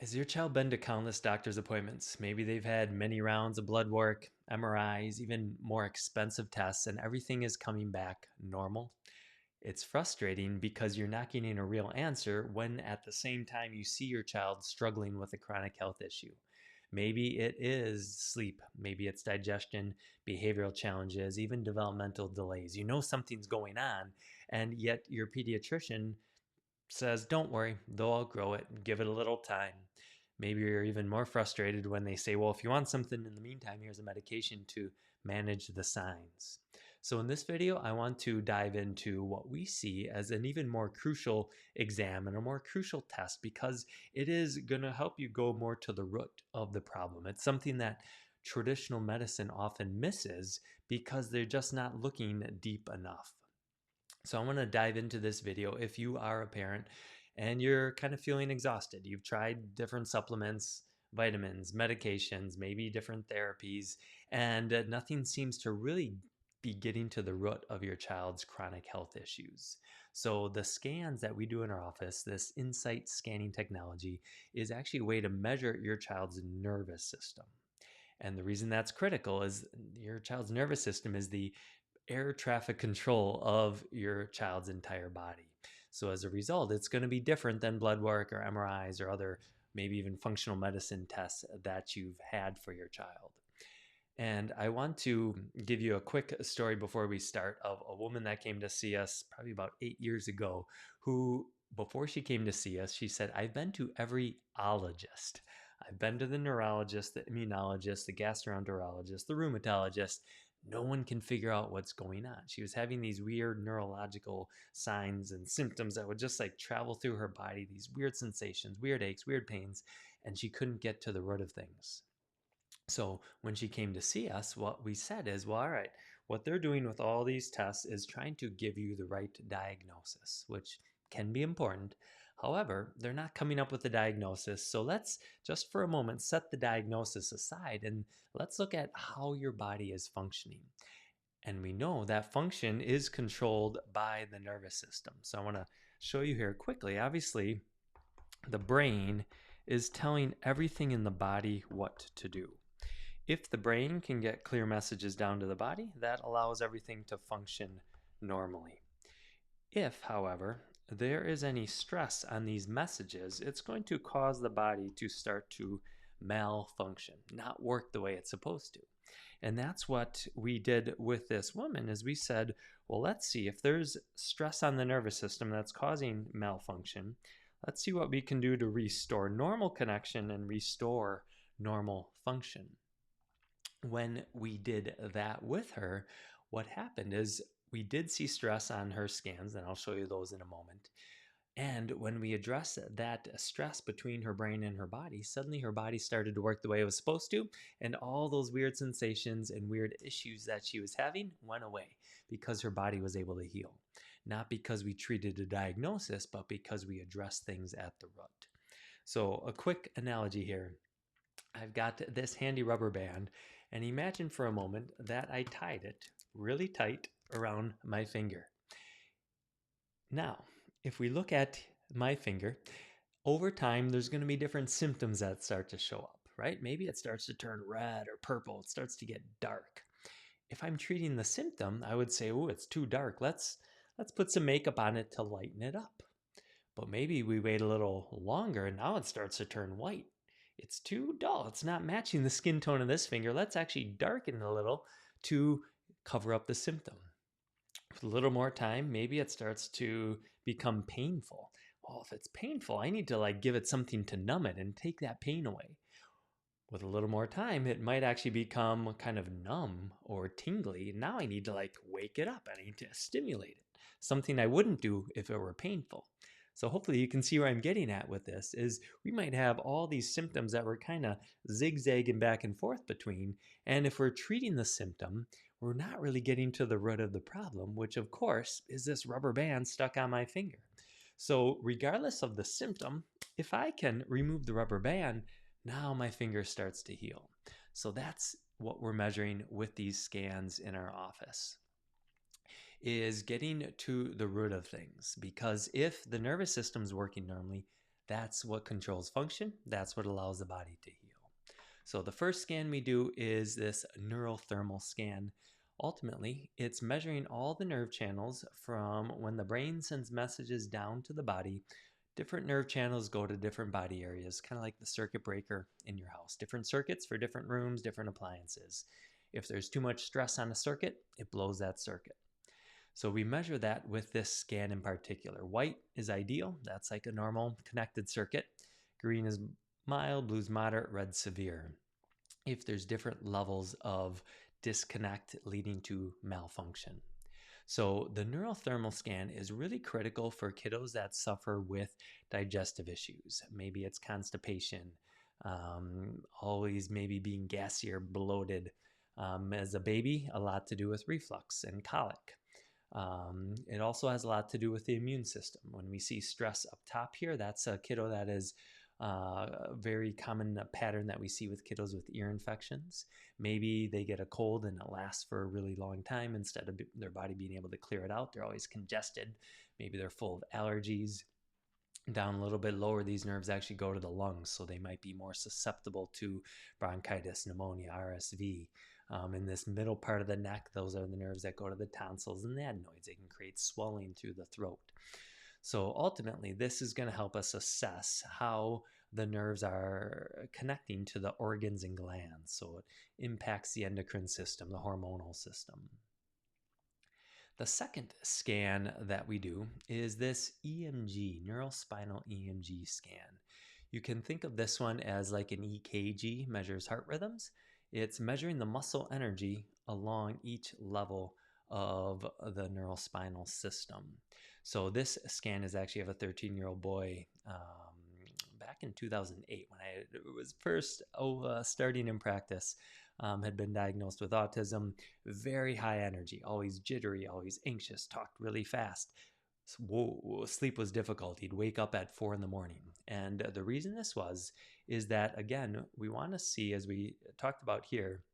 Has your child been to countless doctor's appointments? Maybe they've had many rounds of blood work, MRIs, even more expensive tests, and everything is coming back normal. It's frustrating because you're not getting a real answer when at the same time you see your child struggling with a chronic health issue. Maybe it is sleep, maybe it's digestion, behavioral challenges, even developmental delays. You know something's going on, and yet your pediatrician says, don't worry, they'll outgrow it. Give it a little time. Maybe you're even more frustrated when they say, well, if you want something in the meantime, here's a medication to manage the signs. So in this video, I want to dive into what we see as an even more crucial exam and a more crucial test because it is going to help you go more to the root of the problem. It's something that traditional medicine often misses because they're just not looking deep enough. So I want to dive into this video. If you are a parent and you're kind of feeling exhausted, you've tried different supplements, vitamins, medications, maybe different therapies, and nothing seems to really be getting to the root of your child's chronic health issues. So the scans that we do in our office, this insight scanning technology, is actually a way to measure your child's nervous system. And the reason that's critical is your child's nervous system is the air traffic control of your child's entire body. So as a result, it's going to be different than blood work or MRIs or other maybe even functional medicine tests that you've had for your child. And I want to give you a quick story before we start of a woman that came to see us probably about 8 years ago who, before she came to see us, she said, I've been to every ologist. I've been to the neurologist, the immunologist, the gastroenterologist, the rheumatologist. No one can figure out what's going on. She was having these weird neurological signs and symptoms that would just like travel through her body, these weird sensations, weird aches, weird pains, and she couldn't get to the root of things. So when she came to see us, what we said is, well, all right, what they're doing with all these tests is trying to give you the right diagnosis, which can be important. However, they're not coming up with a diagnosis. So let's just for a moment set the diagnosis aside and let's look at how your body is functioning. And we know that function is controlled by the nervous system. So I want to show you here quickly. Obviously, the brain is telling everything in the body what to do. If the brain can get clear messages down to the body, that allows everything to function normally. If, however, there is any stress on these messages, it's going to cause the body to start to malfunction, not work the way it's supposed to. And that's what we did with this woman is we said, well, let's see if there's stress on the nervous system that's causing malfunction. Let's see what we can do to restore normal connection and restore normal function. When we did that with her, what happened is we did see stress on her scans, and I'll show you those in a moment. And when we addressed that stress between her brain and her body, suddenly her body started to work the way it was supposed to, and all those weird sensations and weird issues that she was having went away because her body was able to heal. Not because we treated a diagnosis, but because we addressed things at the root. So a quick analogy here. I've got this handy rubber band, and imagine for a moment that I tied it really tight around my finger. Now, if we look at my finger, over time there's going to be different symptoms that start to show up, right? Maybe it starts to turn red or purple, it starts to get dark. If I'm treating the symptom, I would say, oh, it's too dark. Let's put some makeup on it to lighten it up. But maybe we wait a little longer and now it starts to turn white. It's too dull. It's not matching the skin tone of this finger. Let's actually darken it a little to cover up the symptom. With a little more time, maybe it starts to become painful. Well, if it's painful, I need to give it something to numb it and take that pain away. With a little more time, it might actually become kind of numb or tingly. Now I need to wake it up. I need to stimulate it. Something I wouldn't do if it were painful. So hopefully you can see where I'm getting at with this is we might have all these symptoms that we're kind of zigzagging back and forth between. And if we're treating the symptom, we're not really getting to the root of the problem, which of course is this rubber band stuck on my finger. So regardless of the symptom, if I can remove the rubber band, now my finger starts to heal. So that's what we're measuring with these scans in our office, is getting to the root of things. Because if the nervous system is working normally, That's what controls function. That's what allows the body to heal. So the first scan we do is this neurothermal scan. Ultimately, it's measuring all the nerve channels from when the brain sends messages down to the body. Different nerve channels go to different body areas, kind of like the circuit breaker in your house. Different circuits for different rooms, different appliances. If there's too much stress on a circuit, it blows that circuit. So we measure that with this scan in particular. White is ideal. That's like a normal connected circuit. Green is mild, blue's moderate, red severe. If there's different levels of disconnect leading to malfunction. So the neurothermal scan is really critical for kiddos that suffer with digestive issues. Maybe it's constipation, always maybe being gassy or bloated. As a baby, a lot to do with reflux and colic. It also has a lot to do with the immune system. When we see stress up top here, that's a kiddo that is a very common pattern that we see with kiddos with ear infections. Maybe they get a cold and it lasts for a really long time. Instead of their body being able to clear it out, they're always congested. Maybe they're full of allergies. Down a little bit lower, these nerves actually go to the lungs, so they might be more susceptible to bronchitis, pneumonia, RSV. In this middle part of the neck, those are the nerves that go to the tonsils and the adenoids. They can create swelling through the throat. So ultimately, this is going to help us assess how the nerves are connecting to the organs and glands. So it impacts the endocrine system, the hormonal system. The second scan that we do is this EMG, neurospinal EMG scan. You can think of this one as like an EKG, measures heart rhythms. It's measuring the muscle energy along each level of the neurospinal system. So this scan is actually of a 13-year-old boy back in 2008 when I was first starting in practice. Had been diagnosed with autism, very high energy, always jittery, always anxious, talked really fast. Sleep was difficult. He'd wake up at 4 in the morning. And the reason this is that, again, we want to see, as we talked about here,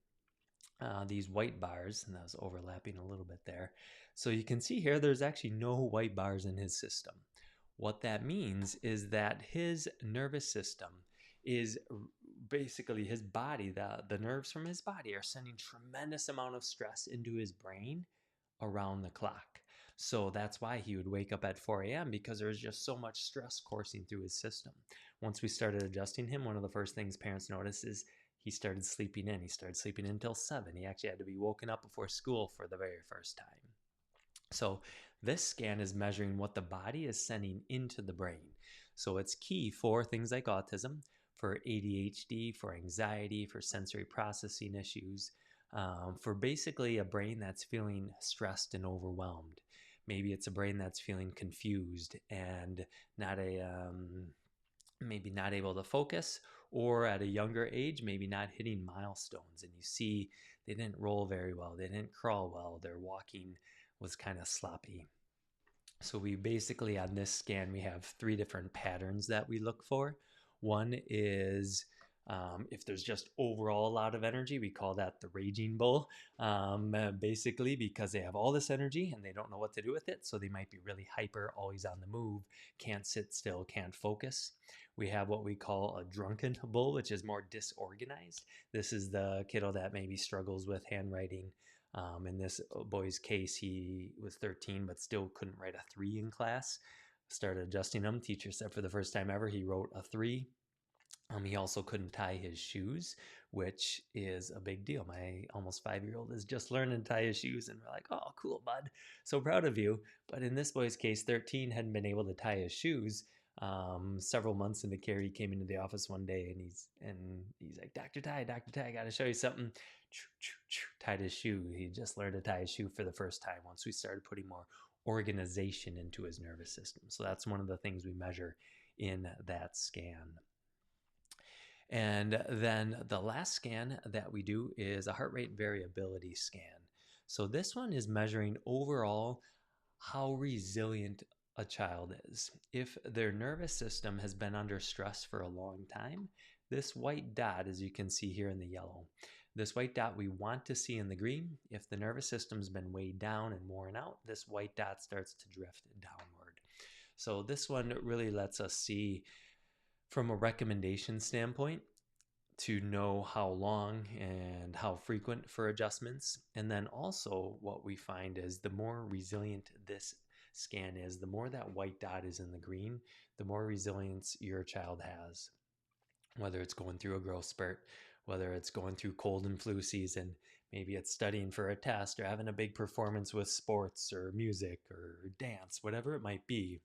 these white bars, and that was overlapping a little bit there. So you can see here, there's actually no white bars in his system. What that means is that his nervous system is basically his body, the nerves from his body are sending tremendous amount of stress into his brain around the clock. So that's why he would wake up at 4 a.m. because there was just so much stress coursing through his system. Once we started adjusting him, one of the first things parents notice is he started sleeping in. He started sleeping in until 7. He actually had to be woken up before school for the very first time. So this scan is measuring what the body is sending into the brain. So it's key for things like autism, for ADHD, for anxiety, for sensory processing issues, for basically a brain that's feeling stressed and overwhelmed. Maybe it's a brain that's feeling confused and maybe not able to focus, or at a younger age, maybe not hitting milestones. And you see they didn't roll very well, they didn't crawl well, their walking was kind of sloppy. So we basically, on this scan, we have 3 different patterns that we look for. One is if there's just overall a lot of energy, we call that the raging bull, basically because they have all this energy and they don't know what to do with it. So they might be really hyper, always on the move, can't sit still, can't focus. We have what we call a drunken bull, which is more disorganized. This is the kiddo that maybe struggles with handwriting. In this boy's case, he was 13 but still couldn't write a 3 in class. Started adjusting him. Teacher said for the first time ever he wrote a 3. He also couldn't tie his shoes, which is a big deal. My almost 5-year-old is just learning to tie his shoes, and we're like, oh, cool, bud. So proud of you. But in this boy's case, 13, hadn't been able to tie his shoes. Several months into care, he came into the office one day and he's like, Dr. Tye, I got to show you something. Tied his shoe. He just learned to tie his shoe for the first time once we started putting more organization into his nervous system. So that's one of the things we measure in that scan. And then the last scan that we do is a heart rate variability scan. So this one is measuring overall how resilient a child is. If their nervous system has been under stress for a long time, this white dot, as you can see here in the yellow, this white dot we want to see in the green. If the nervous system's been weighed down and worn out, this white dot starts to drift downward. So this one really lets us see From a recommendation standpoint, to know how long and how frequent for adjustments. And then also, what we find is the more resilient this scan is, the more that white dot is in the green, the more resilience your child has, whether it's going through a growth spurt, whether it's going through cold and flu season, maybe it's studying for a test or having a big performance with sports or music or dance, whatever it might be.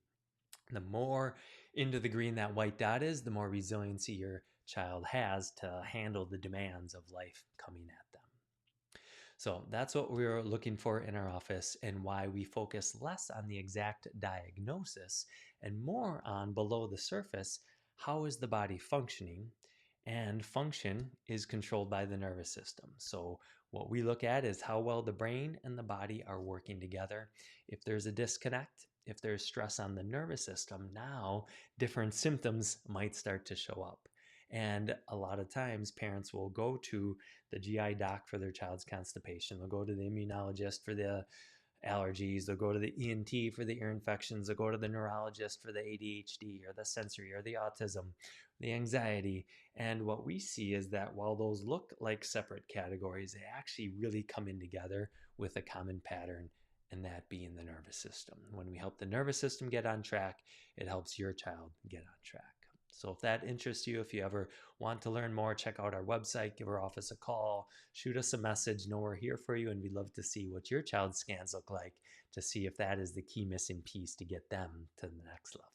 The more into the green that white dot is, the more resiliency your child has to handle the demands of life coming at them. So that's what we're looking for in our office, and why we focus less on the exact diagnosis and more on below the surface. How is the body functioning? And function is controlled by the nervous system. So what we look at is how well the brain and the body are working together. If there's a disconnect, if there's stress on the nervous system, now different symptoms might start to show up. And a lot of times parents will go to the GI doc for their child's constipation. They'll go to the immunologist for the allergies. They'll go to the ENT for the ear infections. They'll go to the neurologist for the ADHD or the sensory or the autism, the anxiety. And what we see is that while those look like separate categories, they actually really come in together with a common pattern, and that being the nervous system. When we help the nervous system get on track, it helps your child get on track. So if that interests you, if you ever want to learn more, check out our website, give our office a call, shoot us a message. Know we're here for you, and we'd love to see what your child's scans look like, to see if that is the key missing piece to get them to the next level.